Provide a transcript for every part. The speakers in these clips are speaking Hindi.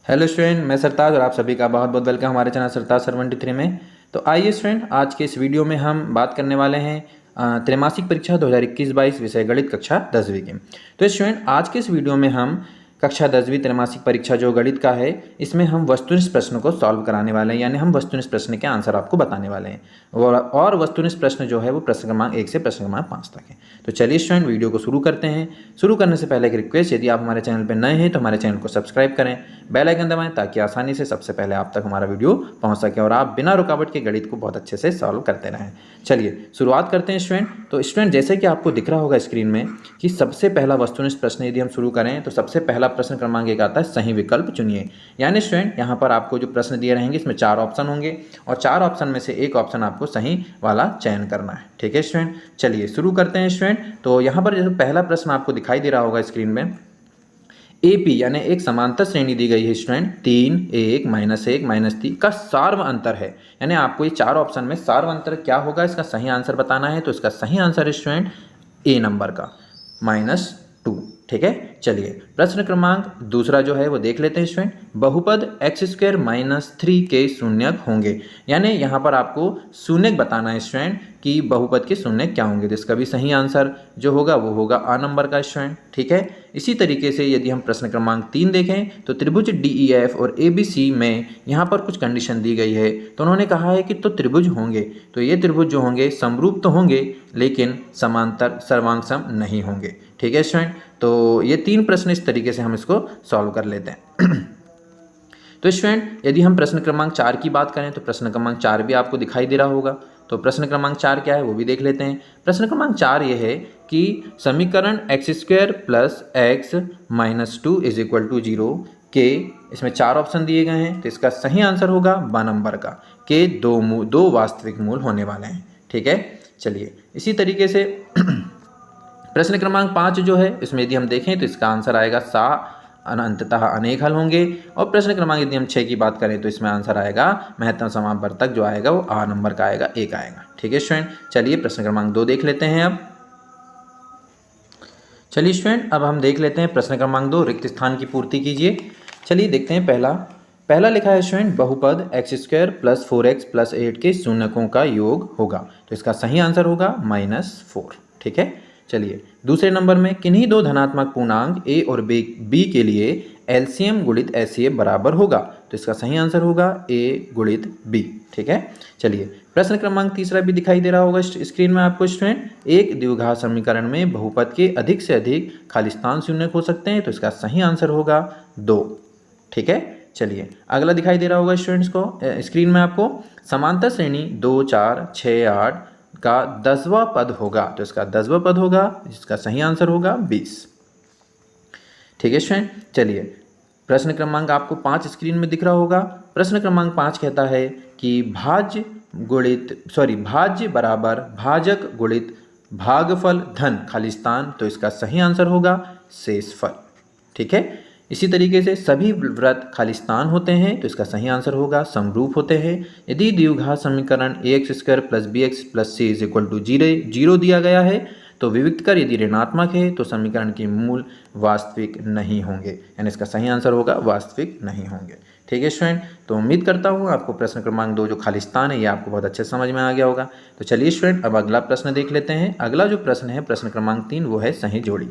हेलो स्टूडेंट, मैं सरताज और आप सभी का बहुत बहुत वेलकम हमारे चैनल सरताज सर 23 में। तो आइए स्टूडेंट, आज के इस वीडियो में हम बात करने वाले हैं त्रैमासिक परीक्षा 2021-22 विषय गणित कक्षा 10वीं की। तो स्टूडेंट, आज के इस वीडियो में हम कक्षा 10वीं त्रैमासिक परीक्षा जो गणित का है, इसमें हम वस्तुनिष्ठ प्रश्न को सॉल्व कराने वाले हैं, यानी हम वस्तुनिष्ठ प्रश्न के आंसर आपको बताने वाले हैं। और वस्तुनिष्ठ प्रश्न जो है वो प्रश्न क्रमांक 1 से प्रश्न क्रमांक 5 तक है। तो चलिए स्टूडेंट, वीडियो को शुरू करते हैं। शुरू करने से पहले एक रिक्वेस्ट, यदि आप हमारे चैनल पर नए हैं तो हमारे चैनल को सब्सक्राइब करें, बेल आइकन दबाएं ताकि आसानी से सबसे पहले आप तक हमारा वीडियो पहुंच सके और आप बिना रुकावट के गणित को बहुत अच्छे से सॉल्व करते रहें। चलिए शुरुआत करते हैं स्टूडेंट। तो स्टूडेंट, जैसे कि आपको दिख रहा होगा स्क्रीन में कि सबसे पहला वस्तुनिष्ठ प्रश्न यदि हम शुरू करें तो सबसे पहला प्रश्न क्रमांक 1 आता है सही विकल्प चुनिए। यानी स्टूडेंट, यहाँ पर आपको जो प्रश्न दिए रहेंगे इसमें 4 ऑप्शन होंगे और 4 ऑप्शन में से एक ऑप्शन आपको सही वाला चयन करना है। ठीक है स्टूडेंट, चलिए शुरू करते हैं स्टूडेंट। तो यहाँ पर जो पहला प्रश्न आपको दिखाई दे रहा होगा स्क्रीन में, एपी यानी एक समांतर श्रेणी दी गई है स्टूडेंट, 3 1 -1 -3 का सार्व अंतर है। यानी आपको ये 4 ऑप्शन में सार्व अंतर क्या होगा इसका सही आंसर बताना है। तो इसका सही आंसर है स्टूडेंट ए नंबर का -2। ठीक है, चलिए प्रश्न क्रमांक दूसरा जो है वो देख लेते हैं स्टूडेंट। बहुपद x² -3 के शून्यक होंगे। यानी यहाँ पर आपको शून्यक बताना है स्टूडेंट कि बहुपद के शून्यक क्या होंगे। तो इसका भी सही आंसर जो होगा वो होगा आ नंबर का स्टूडेंट। ठीक है, इसी तरीके से यदि हम प्रश्न क्रमांक 3 देखें तो त्रिभुज DEF और ABC में यहाँ पर कुछ कंडीशन दी गई है। तो उन्होंने कहा है कि तो त्रिभुज होंगे, तो ये त्रिभुज जो होंगे समरूप तो होंगे लेकिन समांतर सर्वांगसम नहीं होंगे। ठीक है स्टूडेंट, तो ये 3 प्रश्न इस तरीके से हम इसको सॉल्व कर लेते हैं। तो स्टूडेंट, यदि हम प्रश्न क्रमांक 4 की बात करें तो प्रश्न क्रमांक 4 भी आपको दिखाई दे रहा होगा। तो प्रश्न क्रमांक 4 क्या है वो भी देख लेते हैं। प्रश्न क्रमांक 4 ये है कि समीकरण x² + x - 2 = 0 के, इसमें 4 ऑप्शन दिए गए हैं। तो इसका सही आंसर होगा ब नंबर का, के दो वास्तविक मूल होने वाले हैं। ठीक है, चलिए इसी तरीके से प्रश्न क्रमांक 5 जो है इसमें यदि हम देखें तो इसका आंसर आएगा सा अनंततः अनेक हल होंगे। और प्रश्न क्रमांक यदि हम 6 की बात करें तो इसमें आंसर आएगा महत्तम समापवर्तक जो आएगा वो आ नंबर का आएगा, 1 आएगा। ठीक है स्टूडेंट, चलिए प्रश्न क्रमांक 2 देख लेते हैं अब। चलिए स्टूडेंट, अब हम देख लेते हैं प्रश्न क्रमांक 2, रिक्त स्थान की पूर्ति कीजिए। चलिए देखते हैं पहला लिखा है स्टूडेंट, बहुपद x² + 4x + 8 के शून्यकों का योग होगा। तो इसका सही आंसर होगा -4। ठीक है, चलिए दूसरे नंबर में किन्हीं दो धनात्मक पूर्णांक a और b के लिए LCM × SCF बराबर होगा। तो इसका सही आंसर होगा a × b। ठीक है, चलिए प्रश्न क्रमांक तीसरा भी दिखाई दे रहा होगा स्क्रीन में आपको स्टूडेंट। एक द्विघात समीकरण में बहुपद के अधिक से अधिक खालिस्तान शून्यक हो सकते हैं। तो इसका सही आंसर होगा 2। ठीक है, चलिए अगला दिखाई दे रहा होगा स्टूडेंट्स को स्क्रीन में आपको, समांतर श्रेणी 2 4 6 8 का 10वां पद होगा। तो इसका 10वां पद होगा, इसका सही आंसर होगा 20। ठीक है स्टूडेंट, चलिए प्रश्न क्रमांक आपको 5 स्क्रीन में दिख रहा होगा। प्रश्न क्रमांक 5 कहता है कि भाज्य बराबर भाजक गुणित भागफल धन खालिस्तान। तो इसका सही आंसर होगा शेषफल। ठीक है, इसी तरीके से सभी वृत्त खालिस्तान होते हैं। तो इसका सही आंसर होगा समरूप होते हैं। यदि द्विघात समीकरण ax² + bx + c = 0 दिया गया है तो विविक्त कर यदि ऋणात्मक है तो समीकरण के मूल वास्तविक नहीं होंगे, यानी इसका सही आंसर होगा वास्तविक नहीं होंगे। ठीक है स्टूडेंट, तो उम्मीद करता हूँ आपको प्रश्न क्रमांक 2 जो खालिस्तान है ये आपको बहुत अच्छे समझ में आ गया होगा। तो चलिए स्टूडेंट, अब अगला प्रश्न देख लेते हैं। अगला जो प्रश्न है प्रश्न क्रमांक 3, वो है सही जोड़ी।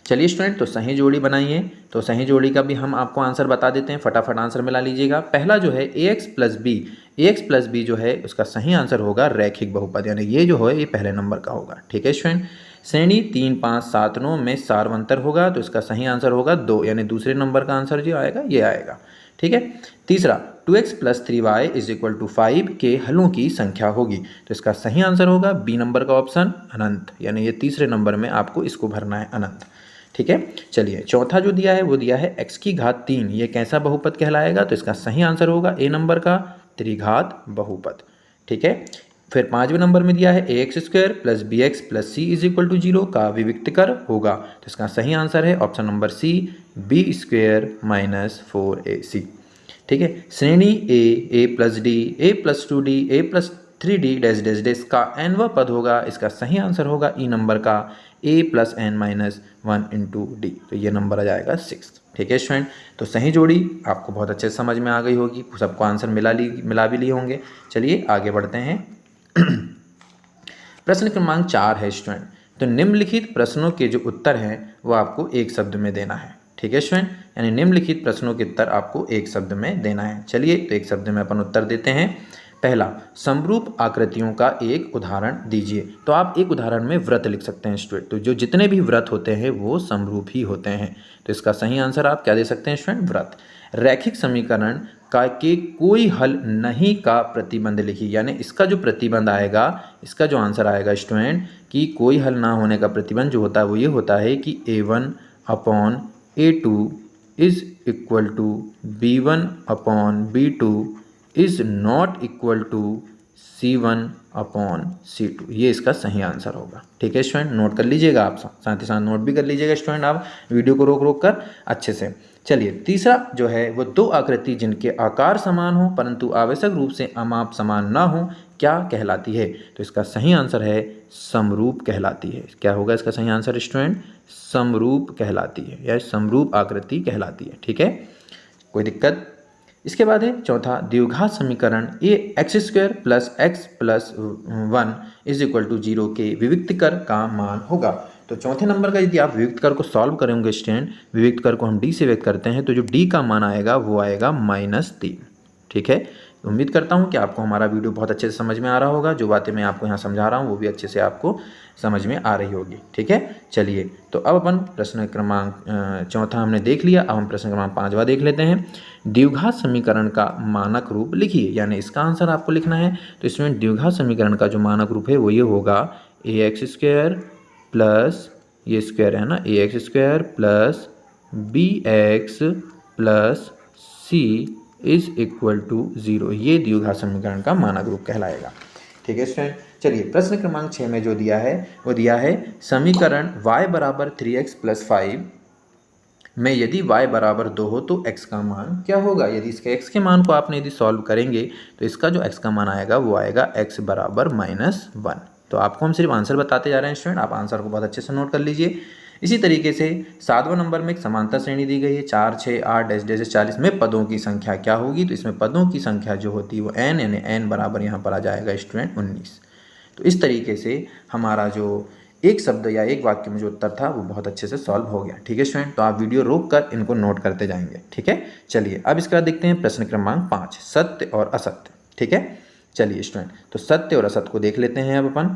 चलिए स्टूडेंट, तो सही जोड़ी बनाइए। तो सही जोड़ी का भी हम आपको आंसर बता देते हैं, फटाफट आंसर मिला लीजिएगा। पहला जो है ax + b जो है उसका सही आंसर होगा रैखिक बहुपद, यानी ये जो है ये पहले नंबर का होगा। ठीक है स्टूडेंट, श्रेणी 3 5 7 9 में सार्वंतर होगा। तो इसका सही आंसर होगा 2, यानी दूसरे नंबर का आंसर जो आएगा ये आएगा। ठीक है, तीसरा 2x + 3y = 5 के हलों की संख्या होगी। तो इसका सही आंसर होगा बी नंबर का ऑप्शन अनंत, यानी ये तीसरे नंबर में आपको इसको भरना है अनंत। ठीक है, चलिए चौथा जो दिया है वो दिया है x3, ये कैसा बहुपद कहलाएगा। तो इसका सही आंसर होगा ए नंबर का त्रिघात बहुपद। ठीक है, फिर 5वें नंबर में दिया है ax² + bx + c = 0 का विविक्त कर होगा। तो इसका सही आंसर है option number C, b² - 4ac। ठीक है, श्रेणी a + d a + 2d a + 3d dash dash dash का nवां पद होगा। इसका सही आंसर होगा ई नंबर का a plus n minus 1 into D, तो ये नंबर आ जाएगा 6। ठीक है स्टूडेंट, तो सही जोड़ी आपको बहुत अच्छे से समझ में आ गई होगी, सबको आंसर मिला भी लिए होंगे। चलिए आगे बढ़ते हैं। प्रश्न क्रमांक 4 है स्टूडेंट, तो निम्नलिखित प्रश्नों के जो उत्तर हैं वो आपको एक शब्द में देना है। ठीक है स्टूडेंट, यानी निम्नलिखित प्रश्नों के उत्तर आपको एक शब्द में देना है। चलिए तो एक शब्द में अपन उत्तर देते हैं। पहला, समरूप आकृतियों का एक उदाहरण दीजिए। तो आप एक उदाहरण में व्रत लिख सकते हैं स्टूडेंट, तो जो जितने भी व्रत होते हैं वो समरूप ही होते हैं, तो इसका सही आंसर आप क्या दे सकते हैं स्टूडेंट, व्रत। रैखिक समीकरण का के कोई हल नहीं का प्रतिबंध लिखिए, यानी इसका जो प्रतिबंध आएगा, इसका जो आंसर आएगा स्टूडेंट कि कोई हल ना होने का प्रतिबंध जो होता है वो ये होता है कि a1 upon a2 is equal to b1 upon b2 is not equal to c1 upon c2, ये इसका सही आंसर होगा। ठीक है स्टूडेंट, नोट कर लीजिएगा, आप साथ ही साथ नोट भी कर लीजिएगा स्टूडेंट, आप वीडियो को रोक कर अच्छे से। चलिए तीसरा जो है वो दो आकृति जिनके आकार समान हो परंतु आवश्यक रूप से अमाप समान ना हो क्या कहलाती है, तो इसका सही आंसर है समरूप कहलाती है। क्या होगा इसका सही आंसर स्टूडेंट, समरूप कहलाती है या समरूप आकृति कहलाती है। ठीक है, कोई दिक्कत। इसके बाद है चौथा, द्विघात समीकरण A x square plus x plus 1 is equal to 0 के विविक्त कर का मान होगा। तो चौथे नंबर का यदि आप विविक्त कर को सॉल्व करेंगे स्टूडेंट, विविक्त कर को हम डी से व्यक्त करते हैं, तो जो डी का मान आएगा वो आएगा -3। ठीक है, उम्मीद करता हूँ कि आपको हमारा वीडियो बहुत अच्छे से समझ में आ रहा होगा, जो बातें मैं आपको यहाँ समझा रहा हूँ वो भी अच्छे से आपको समझ में आ रही होगी। ठीक है, चलिए तो अब अपन प्रश्न क्रमांक चौथा हमने देख लिया, अब हम प्रश्न क्रमांक 5वां देख लेते हैं। द्विघात समीकरण का मानक रूप लिखिए, यानी इसका आंसर आपको लिखना है। तो इसमें द्विघात समीकरण का जो मानक रूप है वो ये होगा ax² प्लस ये स्क्वायर है ना, ax² plus bx plus c is equal to 0, ये द्विघात समीकरण का मानक रूप कहलाएगा। ठीक है स्टूडेंट, चलिए प्रश्न क्रमांक 6 में जो दिया है वो दिया है समीकरण y बराबर 3x प्लस 5 में यदि y बराबर 2 हो तो x का मान क्या होगा। यदि इसके x के मान को आपने यदि सॉल्व करेंगे तो इसका जो x का मान आएगा वो आएगा x बराबर -1। तो आपको हम सिर्फ आंसर बताते जा रहे हैं स्टूडेंट, आप आंसर को बहुत अच्छे से नोट कर लीजिए। इसी तरीके से 7वां नंबर में एक समांतर श्रेणी दी गई है 4, 6, 8 डैश 40 में पदों की संख्या क्या होगी। तो इसमें पदों की संख्या जो होती है वो n, यानी n बराबर यहाँ पर आ जाएगा स्टूडेंट 19। तो इस तरीके से हमारा जो एक शब्द या एक वाक्य में जो उत्तर था वो बहुत अच्छे से सॉल्व हो गया। ठीक है स्टूडेंट, तो आप वीडियो रोक कर इनको नोट करते जाएंगे। ठीक है, चलिए अब इसके बाद देखते हैं प्रश्न क्रमांक 5, सत्य और असत्य। ठीक है, चलिए स्टूडेंट, तो सत्य और असत्य को देख लेते हैं अब अपन।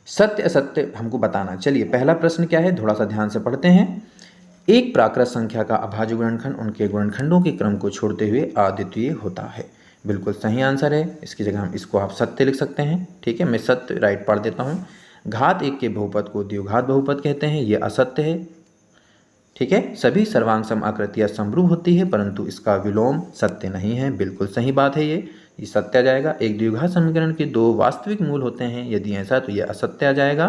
सत्य असत्य हमको बताना। चलिए पहला प्रश्न क्या है, थोड़ा सा ध्यान से पढ़ते हैं। एक प्राकृत संख्या का अभाज्य गुणनखंड उनके गुणनखंडों के क्रम को छोड़ते हुए अद्वितीय होता है। बिल्कुल सही आंसर है, इसकी जगह हम इसको आप सत्य लिख सकते हैं। ठीक है, मैं सत्य राइट पढ़ देता हूँ। घात 1 के बहुपद को द्विघात बहुपद कहते हैं, ये असत्य है। ठीक है, सभी सर्वांग सम आकृतियाँ समरूप होती है परंतु इसका विलोम सत्य नहीं है, बिल्कुल सही बात है, ये सत्य आ जाएगा। एक द्विघात समीकरण के 2 वास्तविक मूल होते हैं, यदि ऐसा तो ये असत्य आ जाएगा।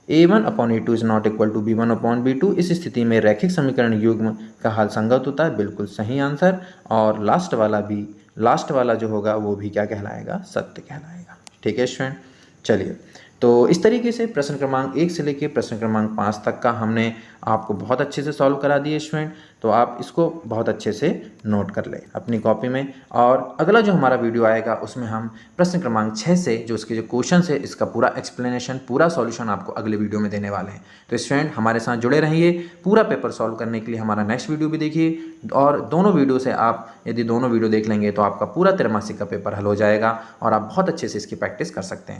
a1 upon a2 is not equal to b1 upon b2, इस स्थिति में रैखिक समीकरण युग्म का हल संगत होता है, बिल्कुल सही आंसर। और लास्ट वाला जो होगा वो भी क्या कहलाएगा, सत्य कहलाएगा। ठीक है स्टूडेंट, चलिए तो इस तरीके से प्रश्न क्रमांक 1 से लेकर प्रश्न क्रमांक 5 तक का हमने आपको बहुत अच्छे से सॉल्व करा दिए स्टूडेंट। तो आप इसको बहुत अच्छे से नोट कर लें अपनी कॉपी में। और अगला जो हमारा वीडियो आएगा उसमें हम प्रश्न क्रमांक 6 से जो इसके जो क्वेश्चन है इसका पूरा एक्सप्लेनेशन, पूरा सॉल्यूशन आपको अगले वीडियो में देने वाले हैं। तो स्टूडेंट हमारे साथ जुड़े रहिए, पूरा पेपर सॉल्व करने के लिए हमारा नेक्स्ट वीडियो भी देखिए। और दोनों वीडियो से आप यदि दोनों वीडियो देख लेंगे तो आपका पूरा त्रैमासिक का पेपर हल हो जाएगा और आप बहुत अच्छे से इसकी प्रैक्टिस कर सकते हैं।